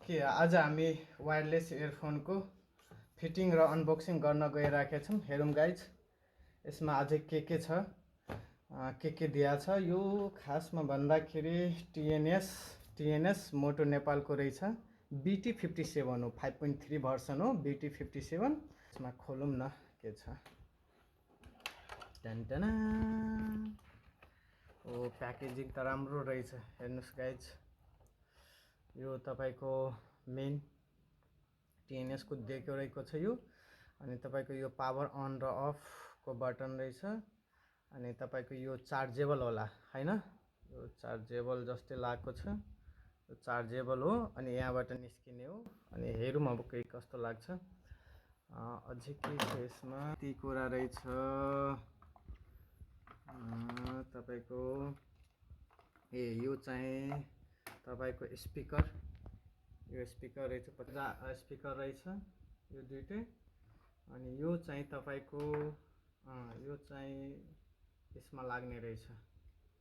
के आज हामी वायरलेस इयरफोनको फिटिङ र अनबक्सिङ गर्न गइरहेका छौँ। हेरौँ गाइज यसमा अझै के छ, के दिया छ। यो खासमा भन्दाखेरि टिएनएस मोटो नेपालको रहेछ। BT57 हो, 5.3 भर्सन हो BT57। यसमा खोलौँ न के छ। टेन्टेना ओ प्याकेजिङ त राम्रो रहेछ। हेर्नुहोस् गाइज, यो तपाईँको मेन टिएनएस को दिएको रहेको छ यो। अनि तपाईँको यो पावर अन र अफ को बटन रहेछ। अनि तपाईँको यो चार्जेबल होला हैन, यो चार्जेबल जस्तै लागेको छ। यो चार्जेबल हो अनि यहाँबाट निस्किने हो। अनि हेरौँ अब के कस्तो लाग्छ। अझै के छ यसमा, ती कुरा रहेछ तपाईँको। यो चाहिँ तपाईँको स्पिकर, यो स्पिकर रहेछ, 50 स्पिकर रहेछ यो दुइटै। अनि यो चाहिँ तपाईँको यो चाहिँ यसमा लाग्ने रहेछ,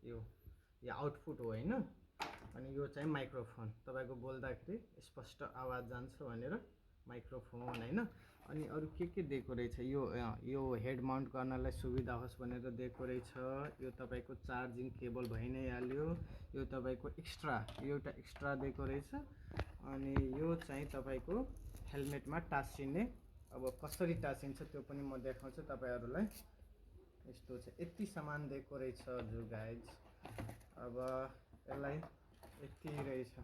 यो आउटपुट हो हैन। अनि यो चाहिँ माइक्रोफोन, तपाईँको बोल्दाखेरि स्पष्ट आवाज जान्छ भनेर माइक्रोफोन हैन। अनि अरू के दिएको रहेछ, यो हेड माउन्ट गर्नलाई सुविधा होस् भनेर दिएको रहेछ। यो तपाईँको चार्जिङ केबल भइ नै हाल्यो। यो तपाईँको एउटा एक्स्ट्रा दिएको रहेछ। अनि यो चाहिँ तपाईँको हेलमेटमा टाँसिने। अब कसरी टाँसिन्छ त्यो पनि म देखाउँछु तपाईँहरूलाई। यस्तो छ, यति सामान दिएको रहेछ जो गाइज। अब यसलाई यति रहेछ।